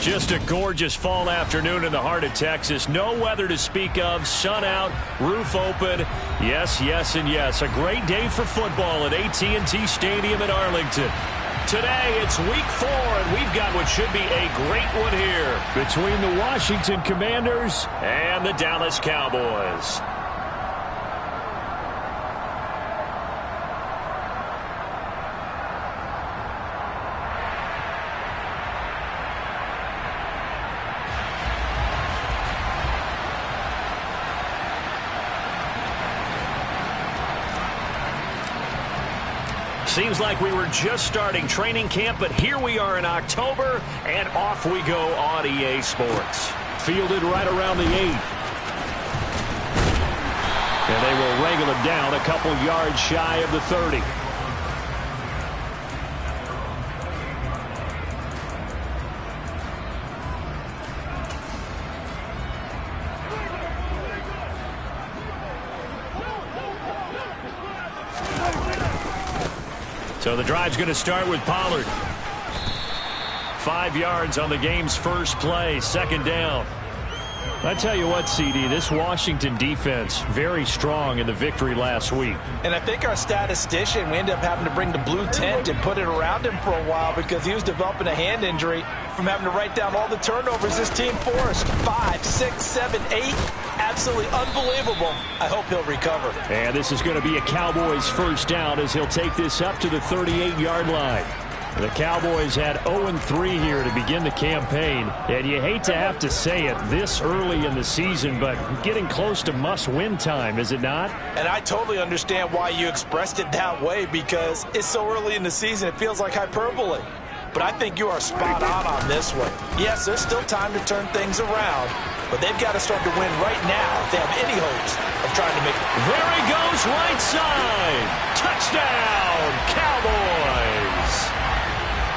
Just a gorgeous fall afternoon in the heart of Texas. No weather to speak of. Sun out, roof open. Yes, yes, and yes. A great day for football at AT&T Stadium in Arlington. Today, it's week 4, and we've got what should be a great one here between the Washington Commanders and the Dallas Cowboys. Seems like we were just starting training camp, but here we are in October, and off we go on EA Sports. Fielded right around the 8. And they will wrangle him down a couple yards shy of the 30. So the drive's going to start with Pollard. 5 yards on the game's first play, second down. I tell you what, CD, this Washington defense, very strong in the victory last week. And I think our statistician, we ended up having to bring the blue tent and put it around him for a while because he was developing a hand injury from having to write down all the turnovers this team forced. 5, 6, 7, 8. Absolutely unbelievable. I hope he'll recover. And this is going to be a Cowboys first down as he'll take this up to the 38-yard line. The Cowboys had 0-3 here to begin the campaign, and you hate to have to say it this early in the season, but getting close to must-win time, is it not? And I totally understand why you expressed it that way because it's so early in the season it feels like hyperbole. But I think you are spot on this one. Yes, there's still time to turn things around, but they've got to start to win right now if they have any hopes of trying to make it. There he goes, right side. Touchdown, Cowboys.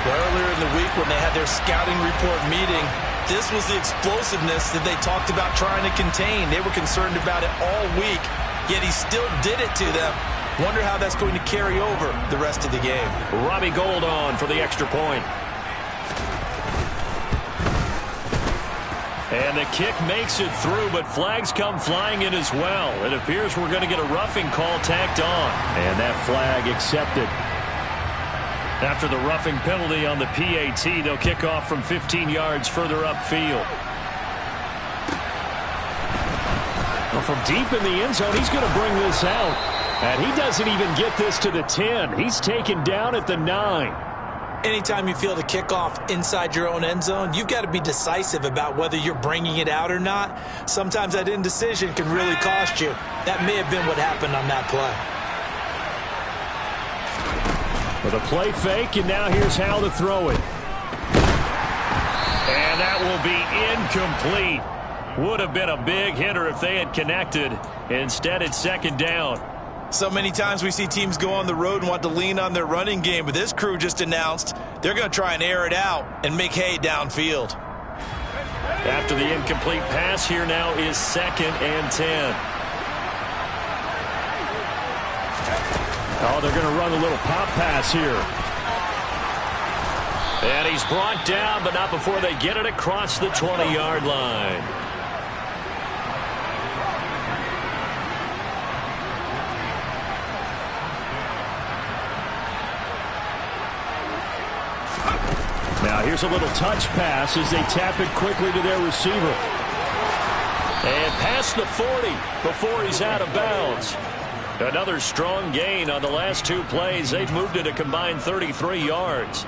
Earlier in the week when they had their scouting report meeting, this was the explosiveness that they talked about trying to contain. They were concerned about it all week, yet he still did it to them. Wonder how that's going to carry over the rest of the game. Robbie Gould on for the extra point. And the kick makes it through, but flags come flying in as well. It appears we're going to get a roughing call tacked on. And that flag accepted. After the roughing penalty on the PAT, they'll kick off from 15 yards further upfield. Well, from deep in the end zone, he's going to bring this out. And he doesn't even get this to the 10. He's taken down at the 9. Anytime you feel the kickoff inside your own end zone, you've got to be decisive about whether you're bringing it out or not. Sometimes that indecision can really cost you. That may have been what happened on that play. With a play fake, and now here's how to throw it. And that will be incomplete. Would have been a big hitter if they had connected. Instead, it's second down. So many times we see teams go on the road and want to lean on their running game, but this crew just announced they're going to try and air it out and make hay downfield. After the incomplete pass, here now is second and 10. Oh, they're going to run a little pop pass here. And he's brought down, but not before they get it across the 20-yard line. Now here's a little touch pass as they tap it quickly to their receiver. And past the 40 before he's out of bounds. Another strong gain on the last 2 plays. They've moved it a combined 33 yards.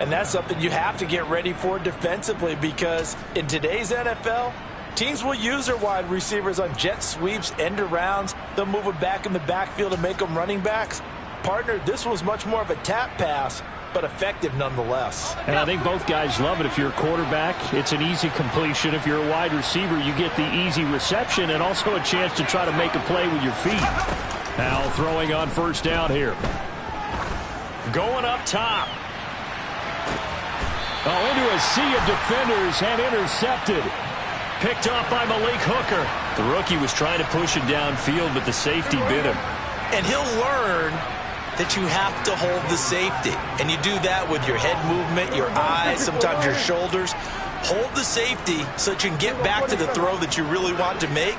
And that's something you have to get ready for defensively because in today's NFL, teams will use their wide receivers on jet sweeps, end arounds. They'll move them back in the backfield and make them running backs. Partner, this was much more of a tap pass, but effective nonetheless. And I think both guys love it. If you're a quarterback, it's an easy completion. If you're a wide receiver, you get the easy reception and also a chance to try to make a play with your feet. Now throwing on first down here. Going up top. Oh, into a sea of defenders and intercepted. Picked off by Malik Hooker. The rookie was trying to push it downfield, but the safety bit him. And he'll learn that you have to hold the safety. And you do that with your head movement, your eyes, sometimes your shoulders. hold the safety so that you can get back to the throw that you really want to make.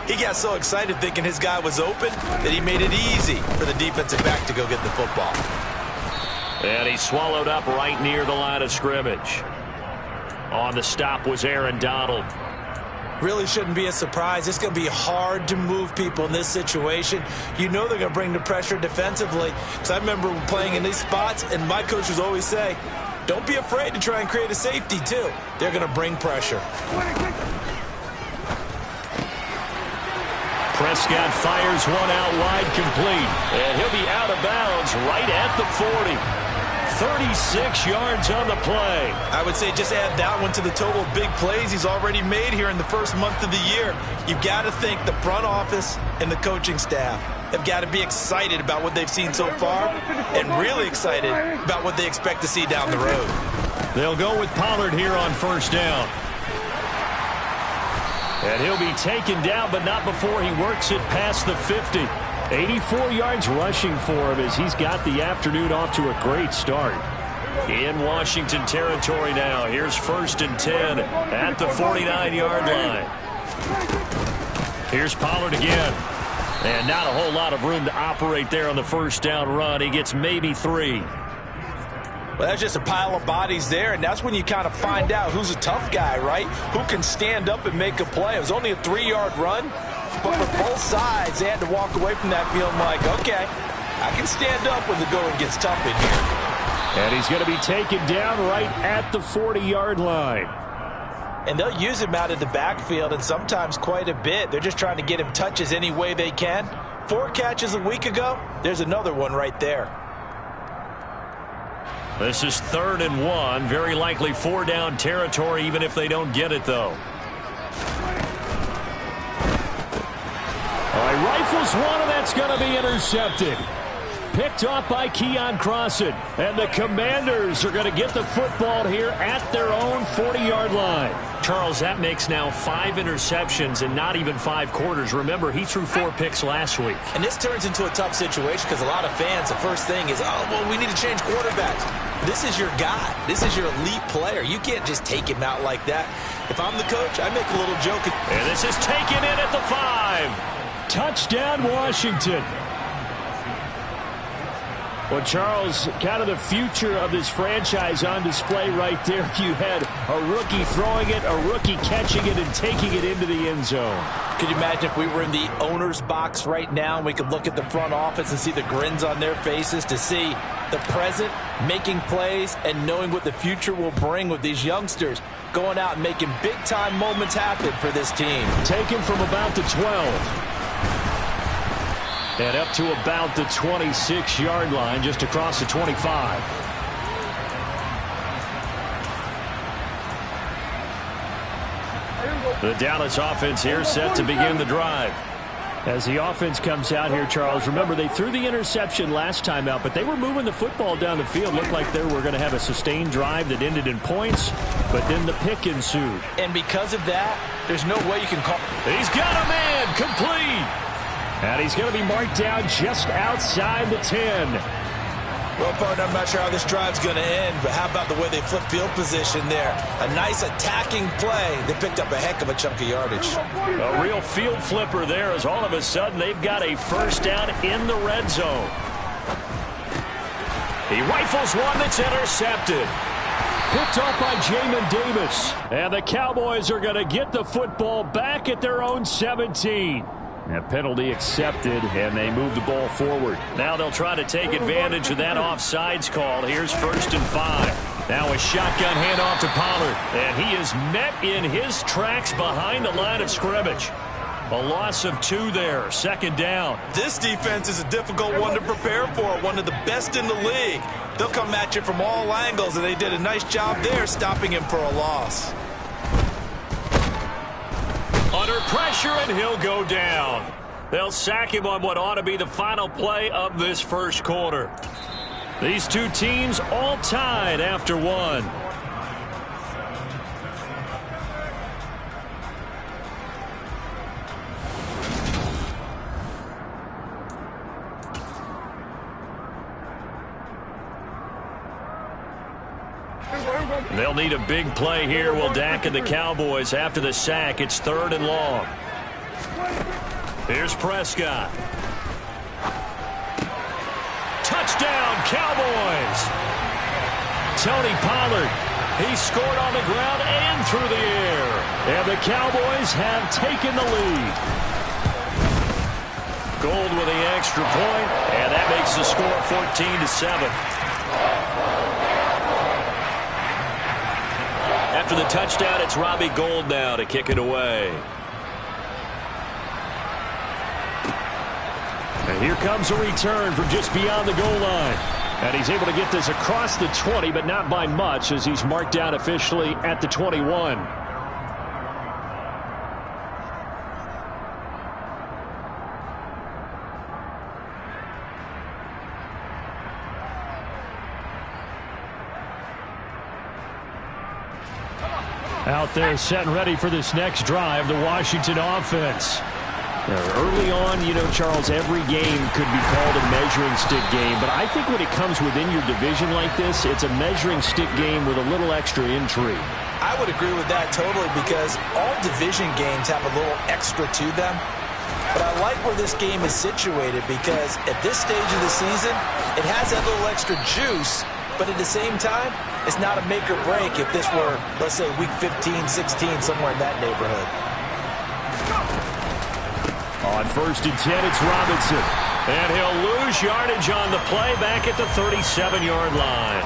He got so excited thinking his guy was open that he made it easy for the defensive back to go get the football. And he swallowed up right near the line of scrimmage. On the stop was Aaron Donald. Really shouldn't be a surprise. It's going to be hard to move people in this situation. You know they're going to bring the pressure defensively. Because I remember playing in these spots, and my coaches always say, don't be afraid to try and create a safety, too. They're going to bring pressure. Prescott fires one out wide, complete. And he'll be out of bounds right at the 40. 36 yards on the play. I would say just add that one to the total of big plays he's already made here in the first month of the year. You've got to think the front office and the coaching staff have got to be excited about what they've seen so far and really excited about what they expect to see down the road. They'll go with Pollard here on first down. And he'll be taken down, but not before he works it past the 50. 84 yards rushing for him as he's got the afternoon off to a great start. In Washington territory now. Here's 1st and 10 at the 49-yard line. Here's Pollard again. And not a whole lot of room to operate there on the first down run. He gets maybe 3. Well, that's just a pile of bodies there, and that's when you kind of find out who's a tough guy, right? Who can stand up and make a play. It was only a 3-yard run. But for both sides, they had to walk away from that feeling like, okay, I can stand up when the going gets tough in here. And he's going to be taken down right at the 40-yard line. And they'll use him out of the backfield, and sometimes quite a bit. They're just trying to get him touches any way they can. 4 catches a week ago. There's another one right there. This is 3rd and 1. Very likely 4-down territory, even if they don't get it, though. All right, rifles one, and that's going to be intercepted. Picked off by Keon Crossan. And the Commanders are going to get the football here at their own 40-yard line. Charles, that makes now 5 interceptions and not even 5 quarters. Remember, he threw 4 picks last week. And this turns into a tough situation because a lot of fans, the first thing is, oh, well, we need to change quarterbacks. This is your guy. This is your elite player. You can't just take him out like that. If I'm the coach, I make a little joke. And this is taken in at the 5. Touchdown, Washington. Well, Charles, kind of the future of this franchise on display right there. You had a rookie throwing it, a rookie catching it, and taking it into the end zone. Could you imagine if we were in the owner's box right now and we could look at the front office and see the grins on their faces, to see the present making plays and knowing what the future will bring with these youngsters going out and making big-time moments happen for this team. Taken from about the 12. And up to about the 26-yard line, just across the 25. The Dallas offense here set to begin the drive. As the offense comes out here, Charles, remember they threw the interception last time out, but they were moving the football down the field. Looked like they were going to have a sustained drive that ended in points, but then the pick ensued. And because of that, there's no way you can call. He's got a man, complete. And he's going to be marked down just outside the 10. Well, partner, I'm not sure how this drive's going to end, but how about the way they flip field position there? A nice attacking play. They picked up a heck of a chunk of yardage. A real field flipper there, as all of a sudden they've got a first down in the red zone. He rifles one that's intercepted. Picked off by Jamin Davis. And the Cowboys are going to get the football back at their own 17. A penalty accepted, and they move the ball forward. Now they'll try to take advantage of that offsides call. Here's 1st and 5. Now a shotgun handoff to Pollard. And he is met in his tracks behind the line of scrimmage. A loss of 2 there. 2nd down. This defense is a difficult one to prepare for. One of the best in the league. They'll come at you from all angles, and they did a nice job there stopping him for a loss. Under pressure, and he'll go down. They'll sack him on what ought to be the final play of this first quarter. These two teams all tied after 1. They'll need a big play here. Will Dak and the Cowboys after the sack. It's 3rd and long. Here's Prescott. Touchdown, Cowboys. Tony Pollard. He scored on the ground and through the air. And the Cowboys have taken the lead. Gold with the extra point, and that makes the score 14-7. After the touchdown, it's Robbie Gould now to kick it away. And here comes a return from just beyond the goal line. And he's able to get this across the 20, but not by much, as he's marked down officially at the 21. Out there set and ready for this next drive, the Washington offense. Early on, you know, Charles, every game could be called a measuring stick game. But I think when it comes within your division like this, it's a measuring stick game with a little extra intrigue. I would agree with that totally, because all division games have a little extra to them. But I like where this game is situated, because at this stage of the season, it has that little extra juice. But at the same time, it's not a make or break if this were, let's say, week 15, 16, somewhere in that neighborhood. On 1st and 10, it's Robinson. And he'll lose yardage on the play back at the 37-yard line.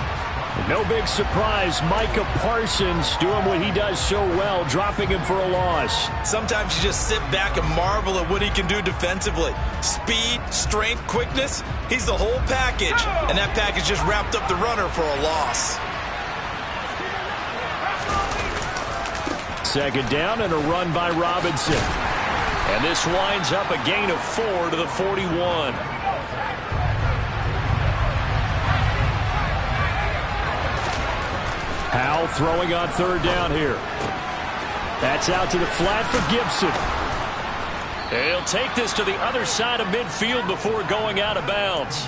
No big surprise, Micah Parsons doing what he does so well, dropping him for a loss. Sometimes you just sit back and marvel at what he can do defensively. Speed, strength, quickness, he's the whole package. And that package just wrapped up the runner for a loss. 2nd down and a run by Robinson. And this winds up a gain of 4 to the 41. Howell throwing on 3rd down here. That's out to the flat for Gibson. He'll take this to the other side of midfield before going out of bounds.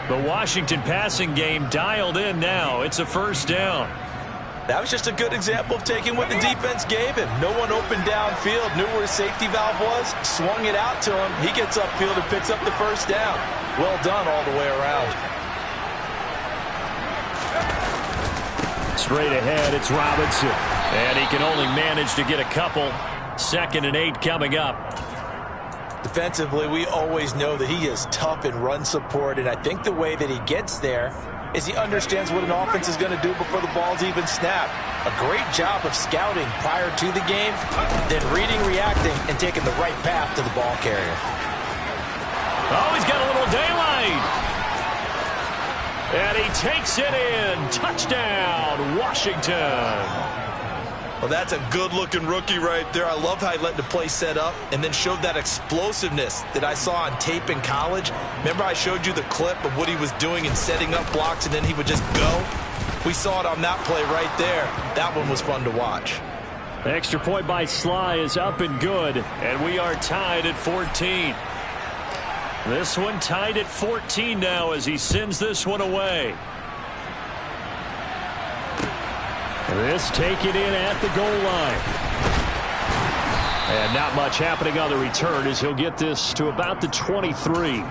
The Washington passing game dialed in now. It's a 1st down. That was just a good example of taking what the defense gave him. No one open downfield, knew where his safety valve was, swung it out to him. He gets upfield and picks up the 1st down. Well done all the way around. Straight ahead, it's Robinson. And he can only manage to get a couple. 2nd and 8 coming up. Defensively, we always know that he is tough in run support, and I think the way that he gets there is he understands what an offense is going to do before the ball's even snapped. A great job of scouting prior to the game, then reading, reacting, and taking the right path to the ball carrier. Oh, he's got a little daylight. And he takes it in. Touchdown, Washington. Well, that's a good-looking rookie right there. I love how he let the play set up and then showed that explosiveness that I saw on tape in college. Remember I showed you the clip of what he was doing and setting up blocks, and then he would just go? We saw it on that play right there. That one was fun to watch. The extra point by Sly is up and good, and we are tied at 14. This one tied at 14 now as he sends this one away. This taken in at the goal line. And not much happening on the return as he'll get this to about the 23.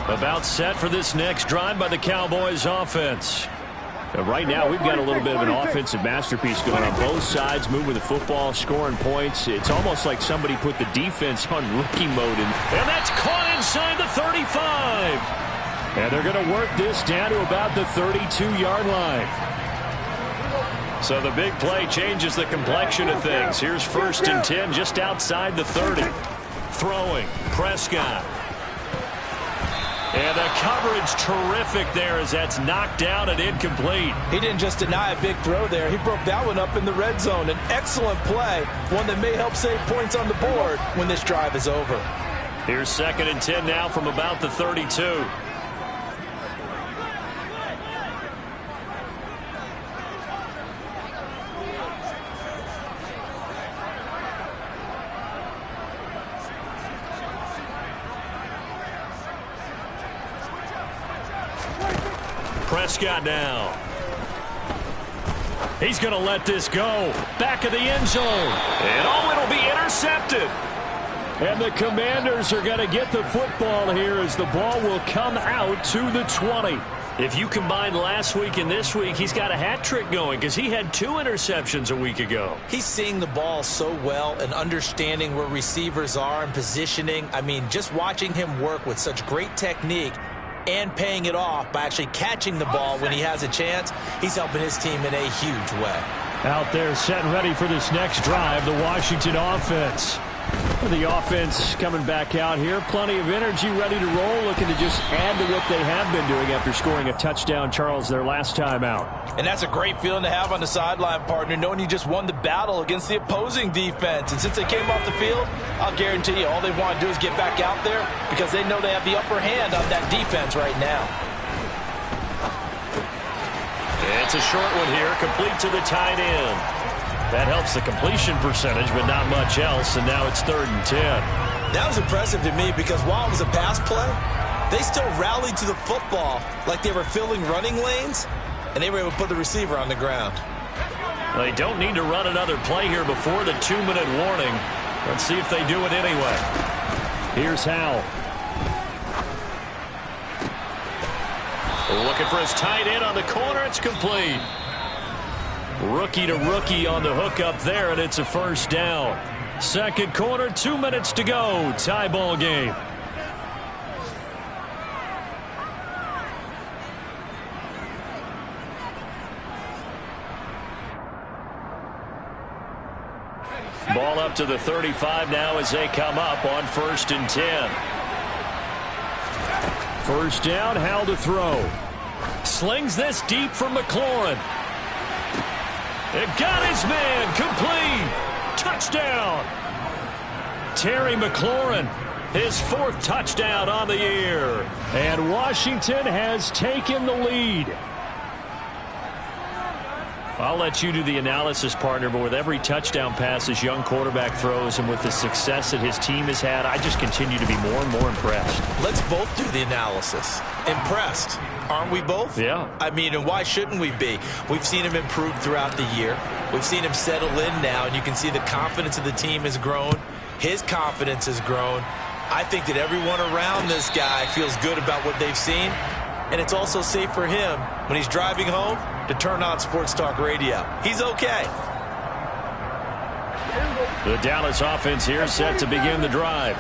About set for this next drive by the Cowboys offense. And right now we've got a little bit of an offensive masterpiece going on both sides, moving the football, scoring points. It's almost like somebody put the defense on rookie mode. And that's caught inside the 35. And they're going to work this down to about the 32-yard line. So the big play changes the complexion of things. Here's 1st and 10 just outside the 30. Throwing, Prescott. And the coverage terrific there as that's knocked down and incomplete. He didn't just deny a big throw there. He broke that one up in the red zone. An excellent play, one that may help save points on the board when this drive is over. Here's 2nd and 10 now from about the 32. Prescott now. He's going to let this go. Back of the end zone. And it'll be intercepted. And the Commanders are going to get the football here as the ball will come out to the 20. If you combine last week and this week, he's got a hat trick going because he had 2 interceptions a week ago. He's seeing the ball so well and understanding where receivers are and positioning. I mean, just watching him work with such great technique and paying it off by actually catching the ball when he has a chance, he's helping his team in a huge way. Out there set and ready for this next drive, the Washington offense. The offense coming back out here. Plenty of energy, ready to roll, looking to just add to what they have been doing after scoring a touchdown, Charles, their last time out. And that's a great feeling to have on the sideline, partner, knowing you just won the battle against the opposing defense. And since they came off the field, I'll guarantee you all they want to do is get back out there because they know they have the upper hand on that defense right now. It's a short one here, complete to the tight end. That helps the completion percentage, but not much else, and now it's 3rd and 10. That was impressive to me because while it was a pass play, they still rallied to the football like they were filling running lanes, and they were able to put the receiver on the ground. They don't need to run another play here before the 2-minute warning. Let's see if they do it anyway. Here's Howell. Looking for his tight end on the corner. It's complete. Rookie to rookie on the hook up there, and it's a 1st down. 2nd quarter, 2 minutes to go. Tie ball game. Ball up to the 35 now as they come up on 1st and 10. 1st down, Howell to throw. Slings this deep for McLaurin. It got his man, complete, touchdown. Terry McLaurin, his 4th touchdown on the year. And Washington has taken the lead. I'll let you do the analysis, partner, but with every touchdown pass this young quarterback throws and with the success that his team has had, I just continue to be more and more impressed. Let's both do the analysis. Impressed. Aren't we both? Yeah. I mean, and why shouldn't we be? We've seen him improve throughout the year. We've seen him settle in now, and you can see the confidence of the team has grown. His confidence has grown. I think that everyone around this guy feels good about what they've seen, and it's also safe for him when he's driving home to turn on Sports Talk Radio. He's okay. The Dallas offense here set to begin the drive.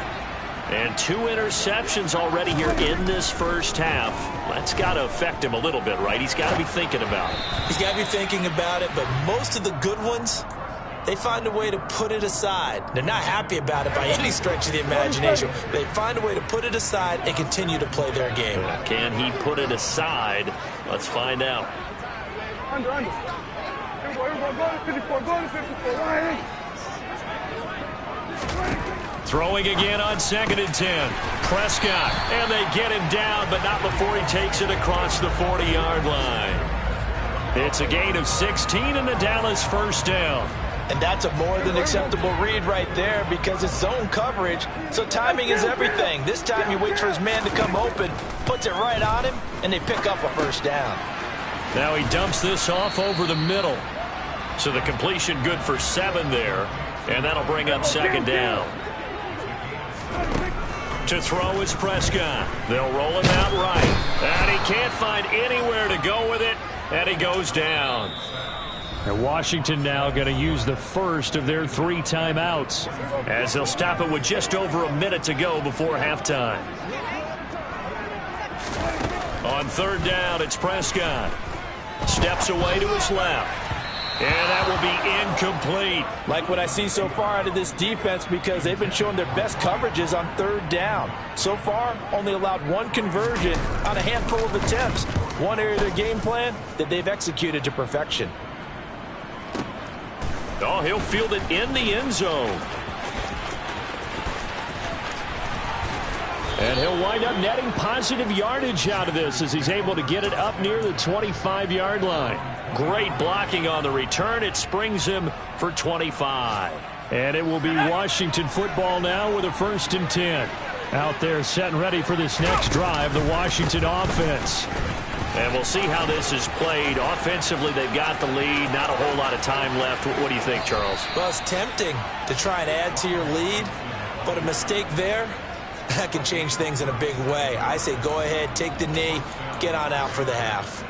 And 2 interceptions already here in this 1st half. That's got to affect him a little bit, right? He's got to be thinking about it. He's got to be thinking about it, but most of the good ones, they find a way to put it aside. They're not happy about it by any stretch of the imagination. They find a way to put it aside and continue to play their game. Can he put it aside? Let's find out. Throwing again on 2nd and 10. Prescott, and they get him down, but not before he takes it across the 40-yard line. It's a gain of 16 and the Dallas 1st down. And that's a more than acceptable read right there because it's zone coverage, so timing is everything. This time he waits for his man to come open, puts it right on him, and they pick up a 1st down. Now he dumps this off over the middle. So the completion good for 7 there, and that'll bring up 2nd down. To throw is Prescott. They'll roll him out right. And he can't find anywhere to go with it, and he goes down. And Washington now going to use the 1st of their 3 timeouts as they'll stop it with just over a minute to go before halftime. On 3rd down, it's Prescott. Steps away to his left. And that will be incomplete. Like what I see so far out of this defense because they've been showing their best coverages on 3rd down. So far, only allowed 1 conversion on a handful of attempts. One area of their game plan that they've executed to perfection. Oh, he'll field it in the end zone. And he'll wind up netting positive yardage out of this as he's able to get it up near the 25-yard line. Great blocking on the return. It springs him for 25. And it will be Washington football now with a 1st and 10. Out there set and ready for this next drive, the Washington offense. And we'll see how this is played. Offensively, they've got the lead. Not a whole lot of time left. What do you think, Charles? Well, it's tempting to try and add to your lead, but a mistake there, that can change things in a big way. I say go ahead, take the knee, get on out for the half.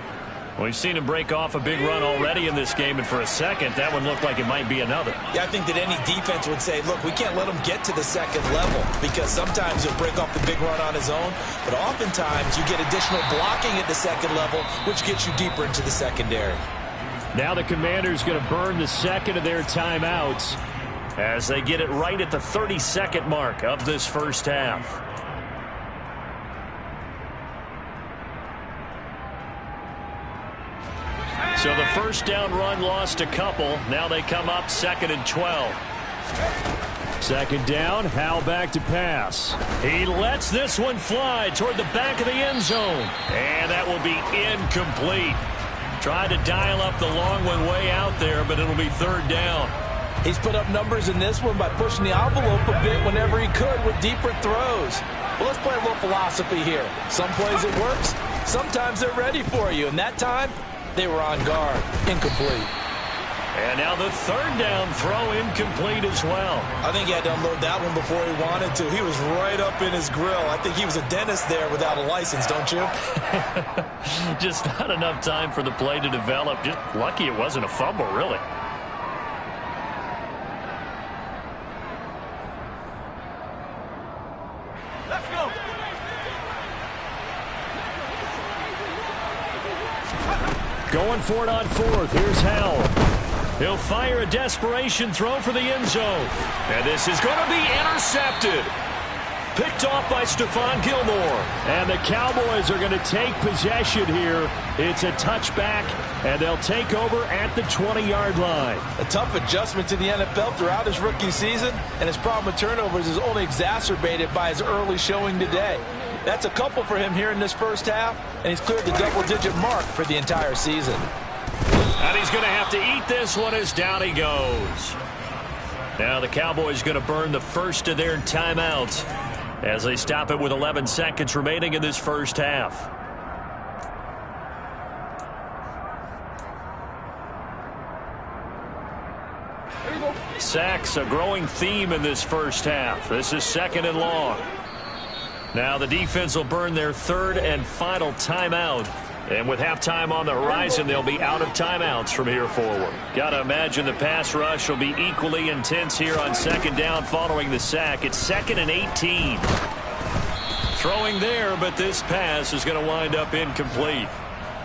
We've seen him break off a big run already in this game, and for a second, that one looked like it might be another. Yeah, I think that any defense would say, look, we can't let him get to the second level, because sometimes he'll break off the big run on his own, but oftentimes you get additional blocking at the second level, which gets you deeper into the secondary. Now the Commanders going to burn the second of their timeouts as they get it right at the 30-second mark of this first half. So the first down run lost a couple. Now they come up 2nd and 12. Second down, Howell back to pass. He lets this one fly toward the back of the end zone. And that will be incomplete. Tried to dial up the long one way out there, but it'll be 3rd down. He's put up numbers in this one by pushing the envelope a bit whenever he could with deeper throws. Well, let's play a little philosophy here. Some plays it works. Sometimes they're ready for you. And that time, they were on guard. Incomplete. And now the 3rd down throw incomplete as well. I think he had to unload that one before he wanted to. He was right up in his grill. I think he was a dentist there without a license, don't you? Just not enough time for the play to develop. Just lucky it wasn't a fumble, really. Let's go. Going for it on 4th. Here's Howell. He'll fire a desperation throw for the end zone. And this is going to be intercepted. Picked off by Stephon Gilmore. And the Cowboys are going to take possession here. It's a touchback, and they'll take over at the 20-yard line. A tough adjustment to the NFL throughout his rookie season, and his problem with turnovers is only exacerbated by his early showing today. That's a couple for him here in this first half, and he's cleared the double-digit mark for the entire season. And he's going to have to eat this one as down he goes. Now the Cowboys going to burn the first of their timeouts as they stop it with 11 seconds remaining in this first half. Sacks, a growing theme in this first half. This is 2nd and long. Now the defense will burn their 3rd and final timeout. And with halftime on the horizon, they'll be out of timeouts from here forward. Got to imagine the pass rush will be equally intense here on 2nd down following the sack. It's 2nd and 18. Throwing there, but this pass is going to wind up incomplete.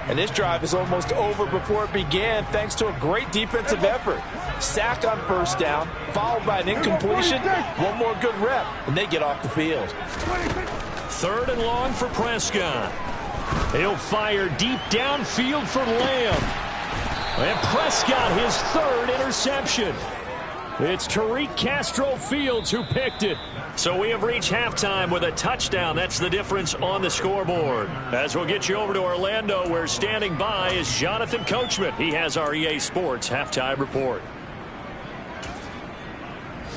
And this drive is almost over before it began thanks to a great defensive effort. Sack on 1st down, followed by an incompletion. One more good rep, and they get off the field. 3rd and long for Prescott. He'll fire deep downfield for Lamb. And Prescott, his 3rd interception. It's Tariq Castro-Fields who picked it. So we have reached halftime with a touchdown. That's the difference on the scoreboard. As we'll get you over to Orlando, where standing by is Jonathan Coachman. He has our EA Sports halftime report.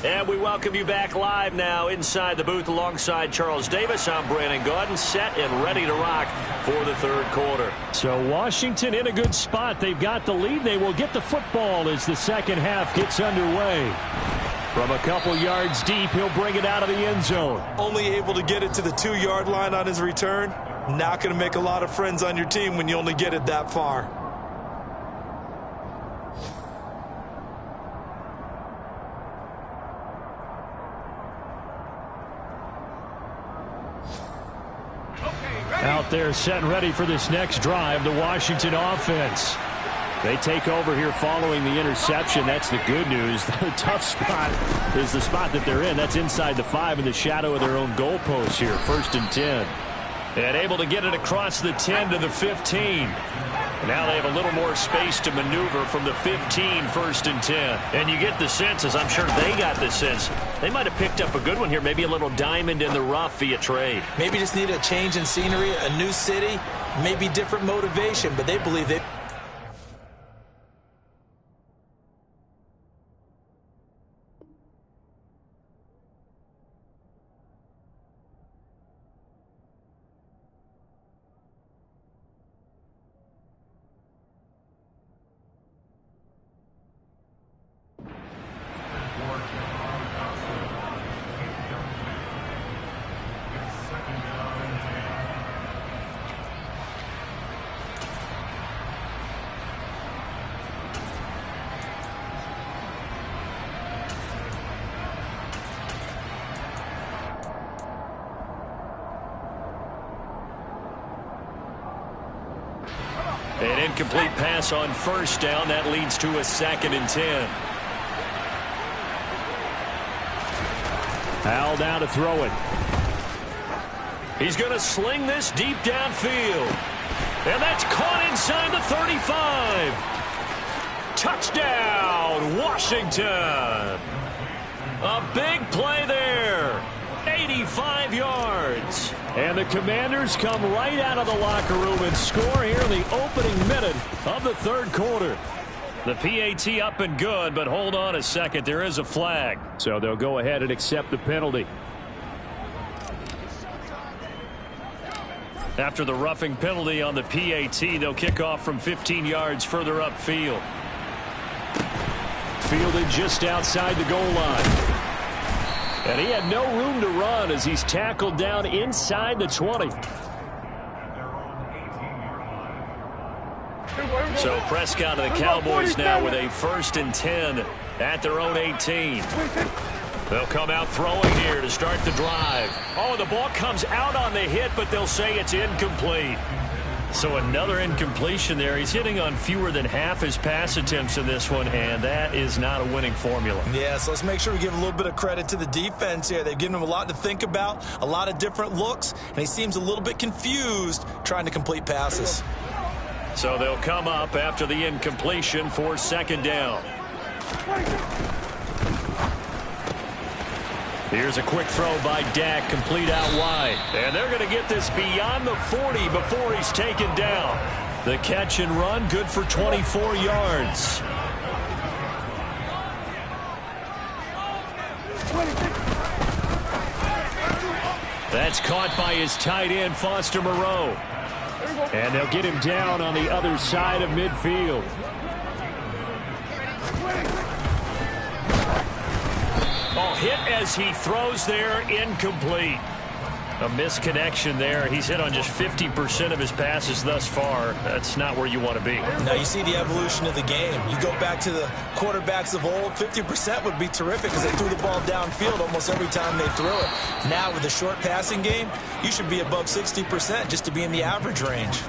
And we welcome you back live now inside the booth alongside Charles Davis. I'm Brandon Gaudin, set and ready to rock for the 3rd quarter. So Washington in a good spot. They've got the lead. They will get the football as the second half gets underway. From a couple yards deep, he'll bring it out of the end zone. Only able to get it to the 2-yard line on his return. Not going to make a lot of friends on your team when you only get it that far. Out there set and ready for this next drive, the Washington offense. They take over here following the interception. That's the good news. The tough spot is the spot that they're in. That's inside the 5 in the shadow of their own goalpost here. 1st and 10. And able to get it across the 10 to the 15. Now they have a little more space to maneuver from the 15, 1st and 10. And you get the sense, as I'm sure they got the sense, they might have picked up a good one here, maybe a little diamond in the rough via trade. Maybe just need a change in scenery, a new city, maybe different motivation, but they believe they... An incomplete pass on first down. That leads to a 2nd and 10. Howell down to throw it. He's going to sling this deep downfield. And that's caught inside the 35. Touchdown, Washington. A big play there. 85 yards. And the Commanders come right out of the locker room and score here in the opening minute of the 3rd quarter. The PAT up and good, but hold on a second. There is a flag. So they'll go ahead and accept the penalty. After the roughing penalty on the PAT, they'll kick off from 15 yards further upfield. Fielded just outside the goal line. And he had no room to run as he's tackled down inside the 20. So Prescott and the Cowboys now with a 1st and 10 at their own 18. They'll come out throwing here to start the drive. Oh, the ball comes out on the hit, but they'll say it's incomplete. So another incompletion there. He's hitting on fewer than half his pass attempts in this one, and that is not a winning formula. Yeah, so let's make sure we give a little bit of credit to the defense here. They've given him a lot to think about, a lot of different looks, and he seems a little bit confused trying to complete passes. So they'll come up after the incompletion for 2nd down. Here's a quick throw by Dak, complete out wide. And they're going to get this beyond the 40 before he's taken down. The catch and run, good for 24 yards. That's caught by his tight end, Foster Moreau. And they'll get him down on the other side of midfield. Oh, hit as he throws there, incomplete. A misconnection there. He's hit on just 50% of his passes thus far. That's not where you want to be. Now you see the evolution of the game. You go back to the quarterbacks of old, 50% would be terrific because they threw the ball downfield almost every time they threw it. Now with the short passing game, you should be above 60% just to be in the average range.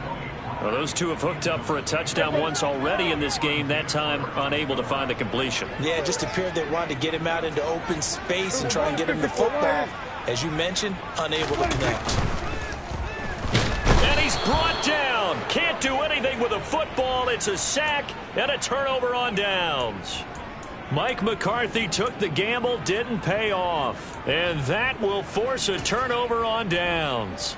Well, those two have hooked up for a touchdown once already in this game, that time unable to find the completion. Yeah, it just appeared they wanted to get him out into open space and try and get him the football. As you mentioned, unable to connect. And he's brought down. Can't do anything with a football. It's a sack and a turnover on downs. Mike McCarthy took the gamble, didn't pay off. And that will force a turnover on downs.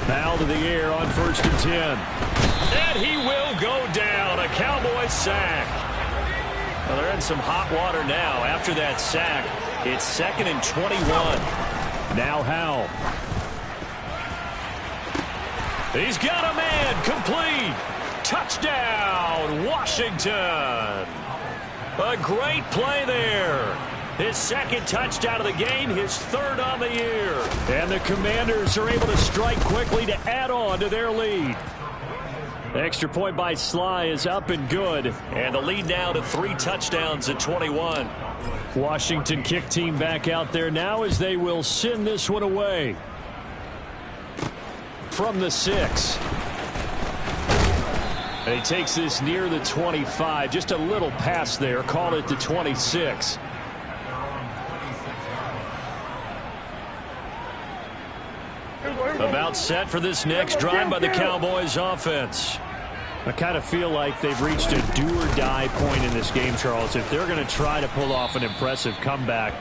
Foul to the air on 1st and 10. And he will go down. A Cowboys sack. Well, they're in some hot water now. After that sack, it's 2nd and 21. Now Howell. He's got a man. Complete. Touchdown, Washington. A great play there. His 2nd touchdown of the game, his 3rd on the year. And the Commanders are able to strike quickly to add on to their lead. The extra point by Sly is up and good. And the lead now to 3 touchdowns at 21. Washington kick team back out there now as they will send this one away. From the 6. And he takes this near the 25. Just a little pass there. Call it the 26. About set for this next drive by the Cowboys offense. I kind of feel like they've reached a do-or-die point in this game, Charles. If they're going to try to pull off an impressive comeback,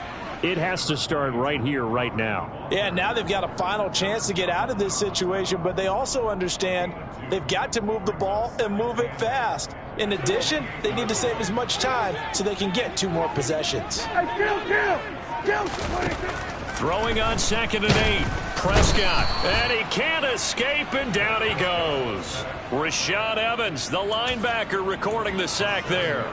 it has to start right here, right now. Yeah, now they've got a final chance to get out of this situation, but they also understand they've got to move the ball and move it fast. In addition, they need to save as much time so they can get 2 more possessions. Throwing on 2nd and 8. Prescott. And he can't escape, and down he goes. Rashad Evans, the linebacker, recording the sack there.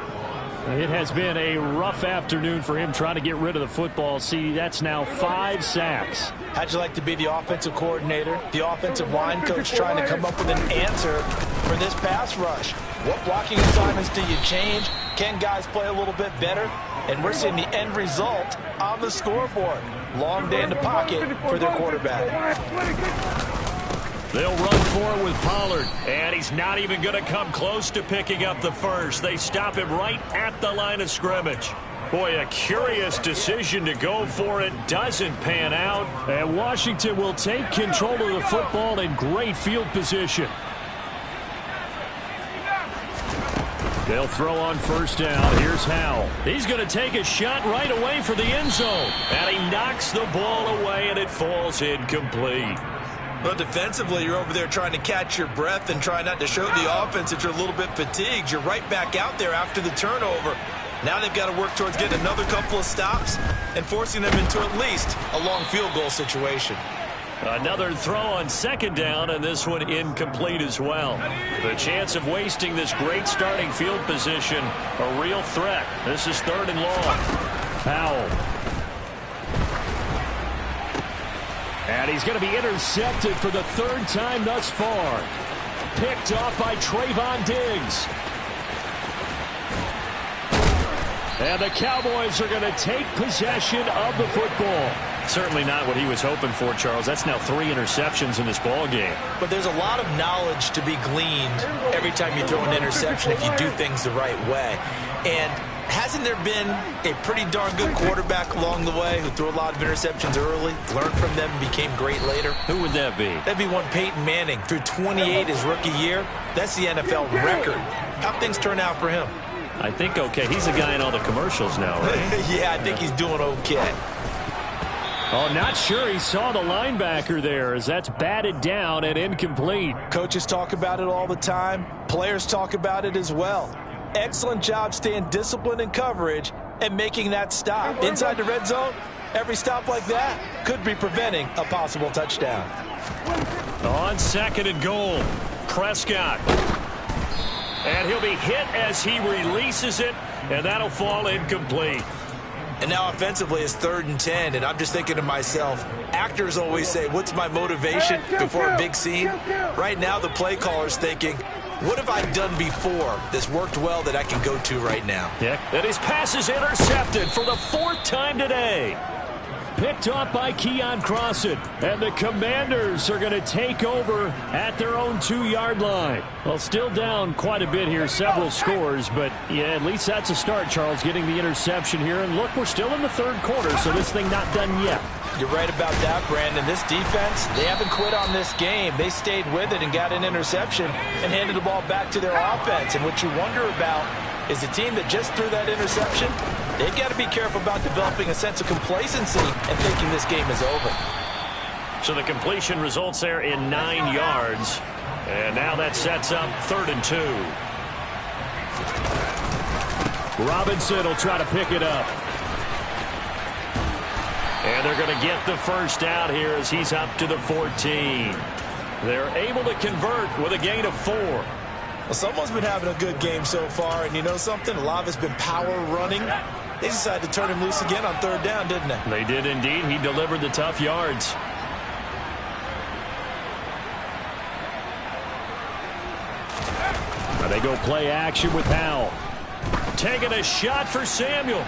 It has been a rough afternoon for him trying to get rid of the football. See, that's now 5 sacks. How'd you like to be the offensive coordinator, the offensive line coach trying to come up with an answer for this pass rush? What blocking assignments do you change? Can guys play a little bit better? And we're seeing the end result on the scoreboard. Long day in the pocket for their quarterback. They'll run for it with Pollard, and he's not even going to come close to picking up the first. They stop him right at the line of scrimmage. Boy, a curious decision to go for it. Doesn't pan out, and Washington will take control of the football in great field position. They'll throw on first down. Here's Howell. He's going to take a shot right away for the end zone, and he knocks the ball away, and it falls incomplete. But defensively, you're over there trying to catch your breath and try not to show the offense that you're a little bit fatigued. You're right back out there after the turnover. Now they've got to work towards getting another couple of stops and forcing them into at least a long field goal situation. Another throw on second down, and this one incomplete as well. The chance of wasting this great starting field position, a real threat. This is 3rd and long. Howell. And he's going to be intercepted for the 3rd time thus far. Picked off by Trayvon Diggs. And the Cowboys are going to take possession of the football. Certainly not what he was hoping for, Charles. That's now 3 interceptions in this ball game. But there's a lot of knowledge to be gleaned every time you throw an interception if you do things the right way. And hasn't there been a pretty darn good quarterback along the way who threw a lot of interceptions early, learned from them, and became great later? Who would that be? That'd be one Peyton Manning. Threw 28 his rookie year. That's the NFL record. How'd things turn out for him? I think okay. He's a guy in all the commercials now, right? Yeah, I think he's doing okay. Oh, not sure he saw the linebacker there as that's batted down and incomplete. Coaches talk about it all the time. Players talk about it as well. Excellent job staying disciplined in coverage and making that stop. Inside the red zone, every stop like that could be preventing a possible touchdown. On 2nd and goal, Prescott. And he'll be hit as he releases it, and that'll fall incomplete. And now offensively it's 3rd and 10, and I'm just thinking to myself, actors always say, what's my motivation before a big scene? Right now the play caller's thinking, what have I done before that's worked well that I can go to right now? Yeah. And his pass is intercepted for the 4th time today. Picked off by Keon Crossan. And the Commanders are going to take over at their own 2-yard line. Well, still down quite a bit here, several scores. But, yeah, at least that's a start, Charles, getting the interception here. And, look, we're still in the 3rd quarter, so this thing not done yet. You're right about that, Brandon. This defense, they haven't quit on this game. They stayed with it and got an interception and handed the ball back to their offense. And what you wonder about is the team that just threw that interception, they've got to be careful about developing a sense of complacency and thinking this game is over. So the completion results there in 9 yards. And now that sets up 3rd and 2. Robinson will try to pick it up. And they're going to get the first out here as he's up to the 14. They're able to convert with a gain of 4. Well, someone's been having a good game so far, and you know something? A lot of it's been power running. They decided to turn him loose again on 3rd down, didn't they? They did indeed. He delivered the tough yards. Now they go play action with Howell. Taking a shot for Samuel.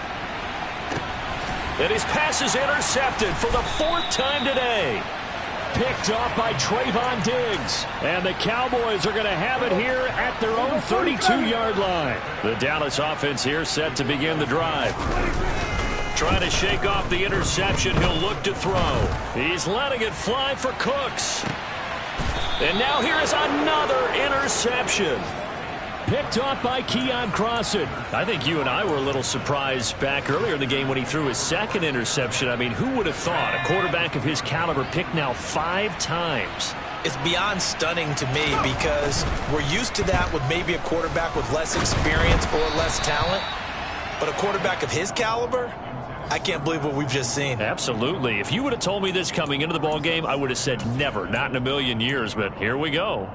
And his pass is intercepted for the 4th time today. Picked off by Trayvon Diggs. And the Cowboys are going to have it here at their own 32-yard line. The Dallas offense here set to begin the drive. Trying to shake off the interception. He'll look to throw. He's letting it fly for Cooks. And now here is another interception. Picked off by Keon Crossan. I think you and I were a little surprised back earlier in the game when he threw his 2nd interception. I mean, who would have thought a quarterback of his caliber picked now 5 times? It's beyond stunning to me because we're used to that with maybe a quarterback with less experience or less talent. But a quarterback of his caliber, I can't believe what we've just seen. Absolutely. If you would have told me this coming into the ball game, I would have said never, not in a million years. But here we go.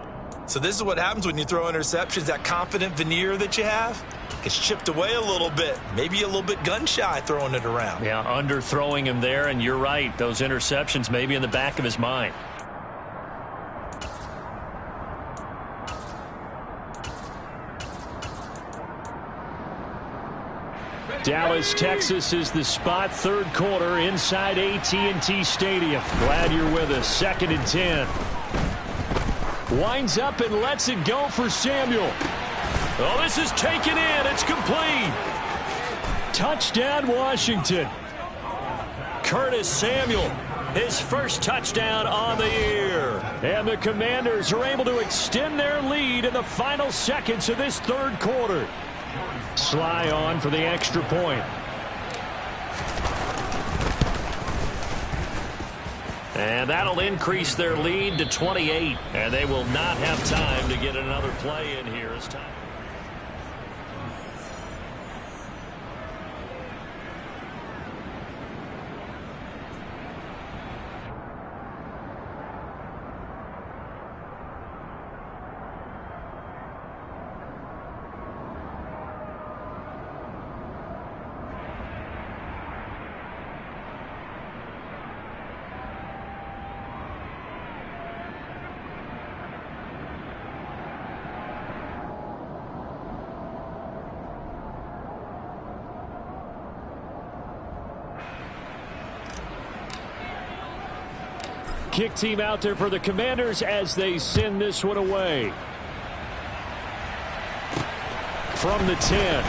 So this is what happens when you throw interceptions. That confident veneer that you have gets chipped away a little bit. Maybe a little bit gun-shy throwing it around. Yeah, underthrowing him there, and you're right. Those interceptions may be in the back of his mind. Dallas, Texas is the spot. Third quarter inside AT&T Stadium. Glad you're with us. 2nd and 10. Winds up and lets it go for Samuel. Oh, this is taken in. It's complete. Touchdown, Washington. Curtis Samuel, his first touchdown on the year. And the Commanders are able to extend their lead in the final seconds of this third quarter. Sly on for the extra point. And that'll increase their lead to 28. And they will not have time to get another play in here as time. Kick team out there for the Commanders as they send this one away. From the 10.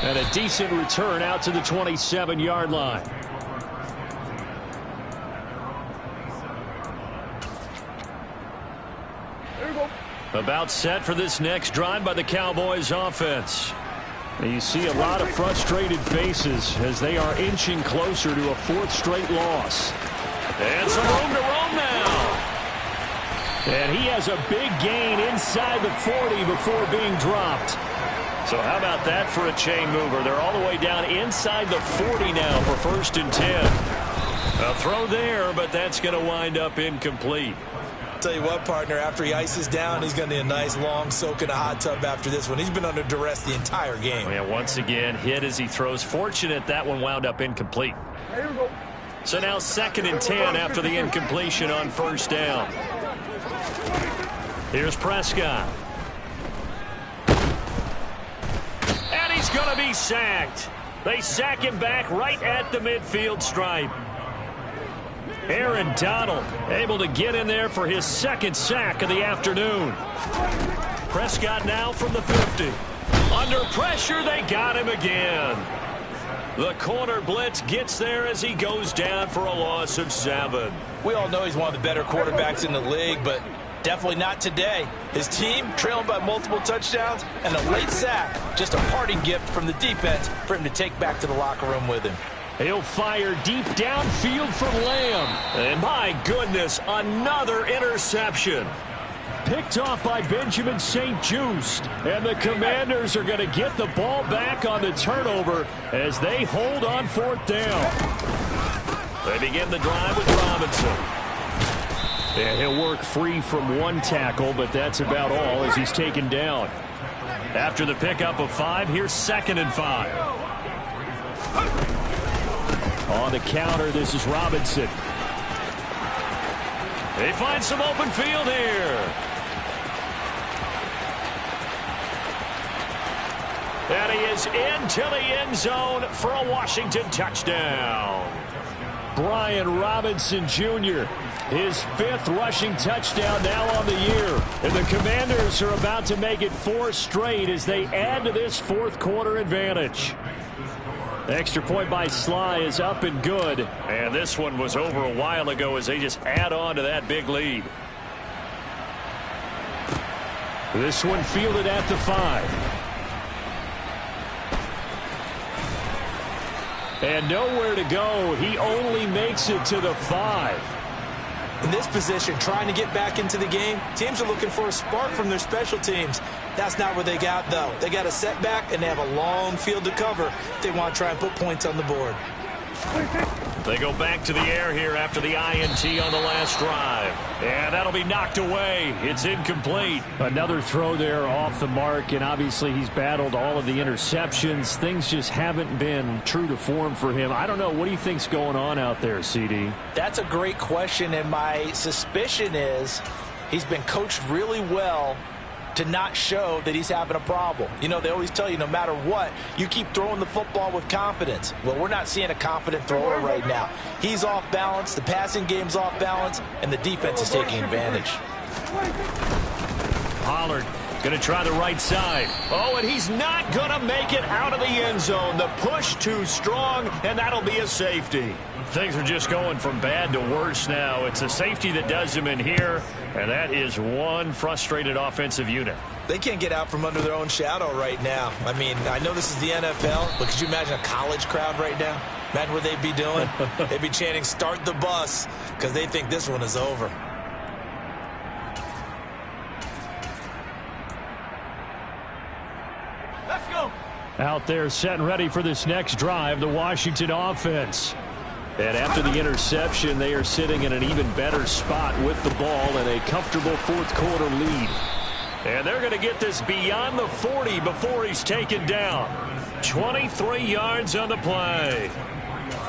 And a decent return out to the 27-yard line. There you go. About set for this next drive by the Cowboys offense. You see a lot of frustrated faces as they are inching closer to a 4th straight loss. And some room to roam now. And he has a big gain inside the 40 before being dropped. So how about that for a chain mover? They're all the way down inside the 40 now for 1st and 10. A throw there, but that's going to wind up incomplete. Tell you what, partner, after he ices down, he's going to need a nice long soak in a hot tub after this one. He's been under duress the entire game. Yeah, once again, hit as he throws. Fortunate that one wound up incomplete. There you go. So now 2nd and 10 after the incompletion on 1st down. Here's Prescott. And he's going to be sacked. They sack him back right at the midfield stripe. Aaron Donald able to get in there for his 2nd sack of the afternoon. Prescott now from the 50. Under pressure, they got him again. The corner blitz gets there as he goes down for a loss of 7. We all know he's one of the better quarterbacks in the league, but definitely not today. His team trailing by multiple touchdowns and a late sack. Just a parting gift from the defense for him to take back to the locker room with him. He'll fire deep downfield for Lamb. And my goodness, another interception. Picked off by Benjamin St-Juste. And the Commanders are going to get the ball back on the turnover as they hold on 4th down. They begin the drive with Robinson. And he'll work free from one tackle, but that's about all as he's taken down. After the pickup of 5, here's 2nd and 5. On the counter, this is Robinson. They find some open field here. And he is into the end zone for a Washington touchdown. Brian Robinson Jr., his 5th rushing touchdown now on the year. And the Commanders are about to make it 4 straight as they add to this 4th quarter advantage. The extra point by Sly is up and good. And this one was over a while ago as they just add on to that big lead. This one fielded at the 5. And nowhere to go. He only makes it to the 5. In this position, trying to get back into the game, teams are looking for a spark from their special teams. That's not what they got, though. They got a setback, and they have a long field to cover if they want to try and put points on the board. They go back to the air here after the INT on the last drive. And that'll be knocked away. It's incomplete. Another throw there off the mark, and obviously he's battled all of the interceptions. Things just haven't been true to form for him. I don't know. What do you think's going on out there, CD? That's a great question, and my suspicion is he's been coached really well to not show that he's having a problem. You know, they always tell you no matter what, you keep throwing the football with confidence. Well, we're not seeing a confident thrower right now. He's off balance, the passing game's off balance, and the defense is taking advantage. Pollard going to try the right side. Oh, and he's not going to make it out of the end zone. The push too strong, and that'll be a safety. Things are just going from bad to worse now. It's a safety that does him in here, and that is one frustrated offensive unit. They can't get out from under their own shadow right now. I mean, I know this is the NFL, but could you imagine a college crowd right now? Imagine what they'd be doing. They'd be chanting, "Start the bus," because they think this one is over. Let's go. Out there set and ready for this next drive, the Washington offense. And after the interception, they are sitting in an even better spot with the ball and a comfortable fourth quarter lead. And they're going to get this beyond the 40 before he's taken down. 23 yards on the play.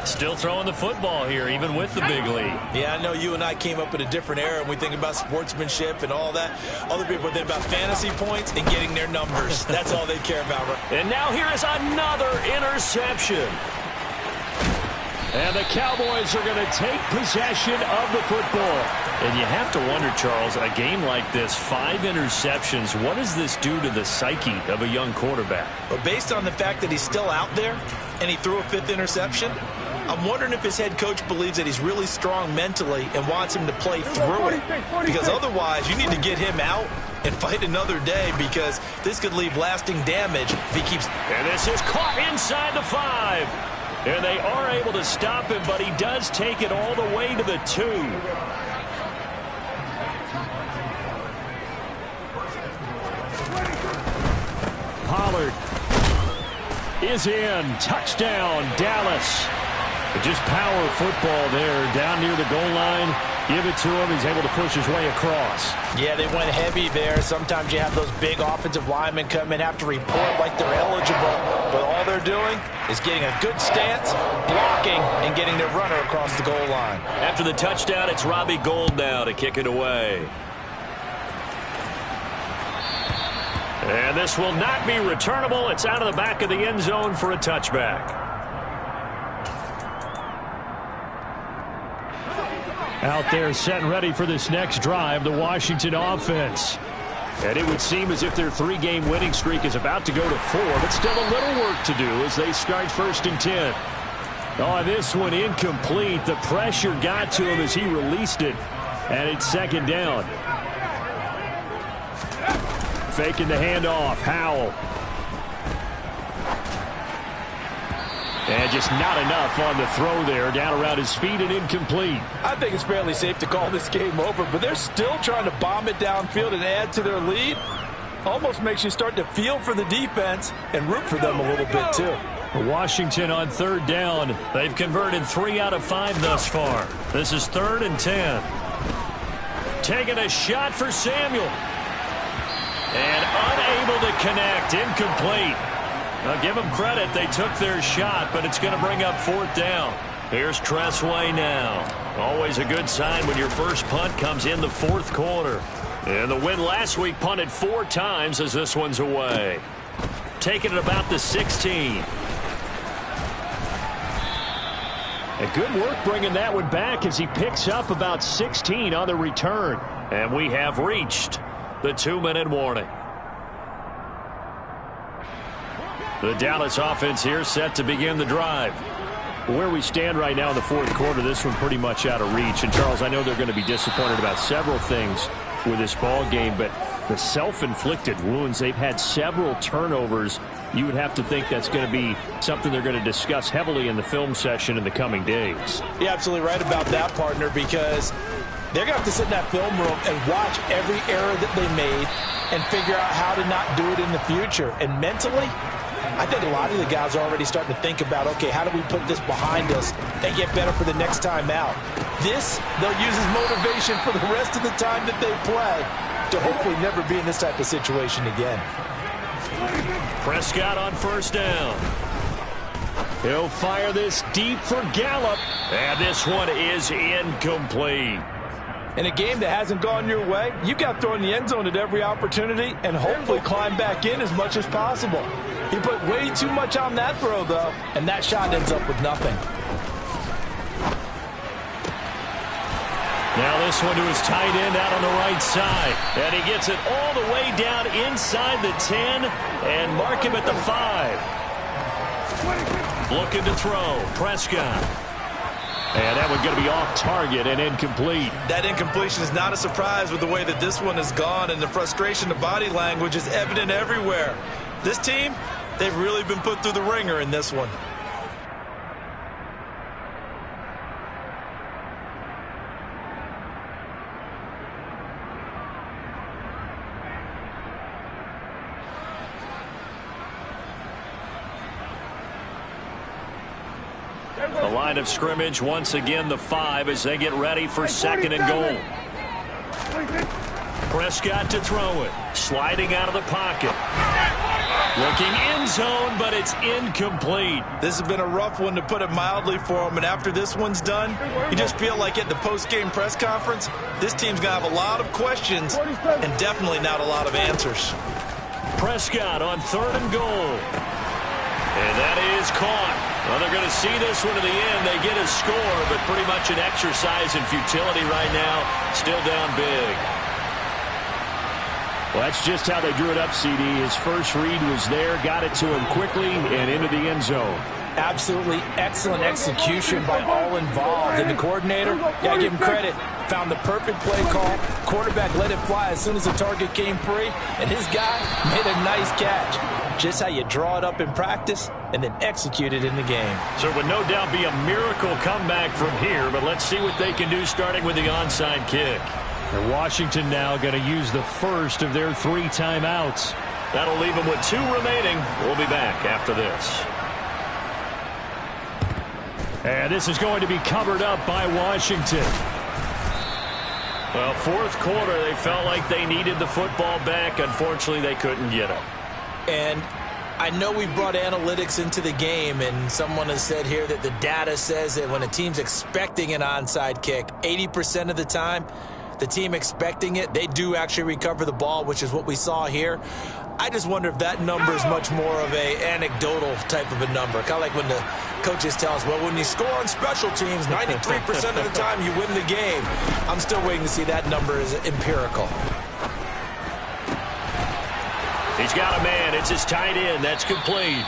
Still throwing the football here, even with the big lead. Yeah, I know you and I came up in a different era, and we think about sportsmanship and all that. Other people think about fantasy points and getting their numbers. That's all they care about. And now here is another interception. And the Cowboys are going to take possession of the football. And you have to wonder, Charles, a game like this, 5 interceptions, what does this do to the psyche of a young quarterback? Well, based on the fact that he's still out there and he threw a 5th interception, I'm wondering if his head coach believes that he's really strong mentally and wants him to play through it. Because otherwise, you need to get him out and fight another day, because this could leave lasting damage if he keeps... And this is caught inside the 5. And they are able to stop him, but he does take it all the way to the 2. Pollard is in. Touchdown, Dallas. Just power football there down near the goal line. Give it to him. He's able to push his way across. Yeah, they went heavy there. Sometimes you have those big offensive linemen come in, have to report like they're eligible. But all they're doing is getting a good stance, blocking, and getting their runner across the goal line. After the touchdown, it's Robbie Gould now to kick it away. And this will not be returnable. It's out of the back of the end zone for a touchback. Out there set and ready for this next drive, the Washington offense. And it would seem as if their 3-game winning streak is about to go to 4, but still a little work to do as they start 1st and 10. Oh, this one incomplete. The pressure got to him as he released it, and it's 2nd down. Faking the handoff, Howell. And just not enough on the throw there, down around his feet and incomplete. I think it's fairly safe to call this game over, but they're still trying to bomb it downfield and add to their lead. Almost makes you start to feel for the defense and root for them a little bit too. Washington on 3rd down. They've converted 3 out of 5 thus far. This is 3rd and 10. Taking a shot for Samuel. And unable to connect, incomplete. Now, give them credit. They took their shot, but it's going to bring up 4th down. Here's Tressway now. Always a good sign when your first punt comes in the 4th quarter. And the win last week punted 4 times as this one's away. Taking it about the 16. And good work bringing that one back as he picks up about 16 on the return. And we have reached the 2-minute warning. The Dallas offense here set to begin the drive. Where we stand right now in the 4th quarter, this one pretty much out of reach. And, Charles, I know they're going to be disappointed about several things with this ball game, but the self-inflicted wounds, they've had several turnovers. You would have to think that's going to be something they're going to discuss heavily in the film session in the coming days. You're absolutely right about that, partner, because they're going to have to sit in that film room and watch every error that they made and figure out how to not do it in the future. And mentally, I think a lot of the guys are already starting to think about, okay, how do we put this behind us and get better for the next time out? This, they'll use as motivation for the rest of the time that they play to hopefully never be in this type of situation again. Prescott on first down. He'll fire this deep for Gallup. And this one is incomplete. In a game that hasn't gone your way, you've got to throw in the end zone at every opportunity and hopefully climb back in as much as possible. He put way too much on that throw, though, and that shot ends up with nothing. Now this one to his tight end out on the right side. And he gets it all the way down inside the 10 and mark him at the 5. Looking to throw. Prescott. And that one going to be off target and incomplete. That incompletion is not a surprise with the way that this one has gone, and the frustration, the body language is evident everywhere. This team, they've really been put through the ringer in this one. The line of scrimmage, once again, the 5 as they get ready for second and goal. Prescott to throw it. Sliding out of the pocket. Looking end zone, but it's incomplete. This has been a rough one, to put it mildly, for him. And after this one's done, you just feel like at the post-game press conference, this team's going to have a lot of questions and definitely not a lot of answers. Prescott on third and goal. And that is caught. Well, they're going to see this one to the end. They get a score, but pretty much an exercise in futility right now. Still down big. Well, that's just how they drew it up, CD. His first read was there, got it to him quickly, and into the end zone. Absolutely excellent execution by all involved. And the coordinator, got to give him credit, found the perfect play call. Quarterback let it fly as soon as the target came free, and his guy made a nice catch. Just how you draw it up in practice and then execute it in the game. So it would no doubt be a miracle comeback from here, but let's see what they can do starting with the onside kick. And Washington now going to use the first of their 3 timeouts. That'll leave them with 2 remaining. We'll be back after this. And this is going to be covered up by Washington. Well, fourth quarter, they felt like they needed the football back. Unfortunately, they couldn't get it. And I know we brought analytics into the game, and someone has said here that the data says that when a team's expecting an onside kick, 80% of the time, the team expecting it, they do actually recover the ball, which is what we saw here. I just wonder if that number is much more of a anecdotal type of a number. Kind of like when the coaches tell us, well, when you score on special teams, 93% of the time you win the game. I'm still waiting to see that number is empirical. He's got a man. It's his tight end. That's complete.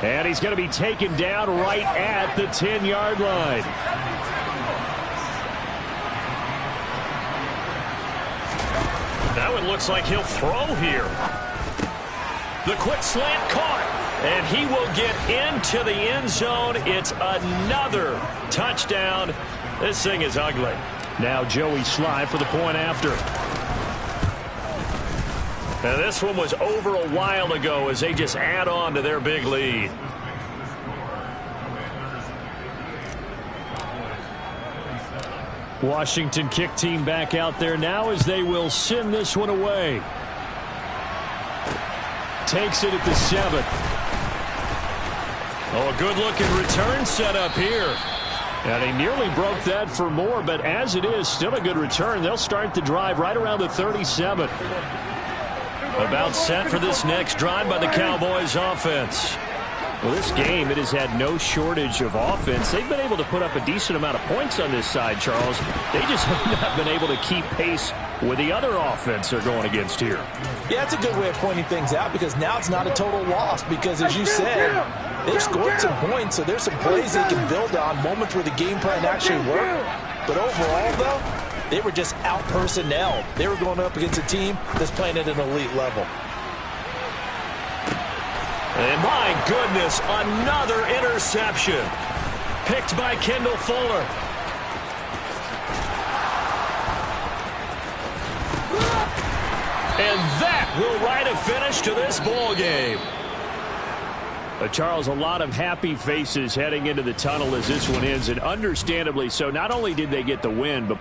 And he's going to be taken down right at the 10-yard line. Now it looks like he'll throw here. The quick slant caught. And he will get into the end zone. It's another touchdown. This thing is ugly. Now Joey Sly for the point after. Now this one was over a while ago as they just add on to their big lead. Washington kick team back out there now as they will send this one away. Takes it at the 7. Oh, a good-looking return set up here. And he nearly broke that for more, but as it is, still a good return. They'll start the drive right around the 37. About set for this next drive by the Cowboys offense. Well, this game, it has had no shortage of offense. They've been able to put up a decent amount of points on this side, Charles. They just have not been able to keep pace with the other offense they're going against here. Yeah, that's a good way of pointing things out, because now it's not a total loss, because as you said, they've scored some points, so there's some plays they can build on, moments where the game plan actually worked. But overall, though, they were just out-personnelled. They were going up against a team that's playing at an elite level. And my goodness, another interception. Picked by Kendall Fuller. And that will write a finish to this ball game. Charles, a lot of happy faces heading into the tunnel as this one ends, and understandably so. Not only did they get the win, but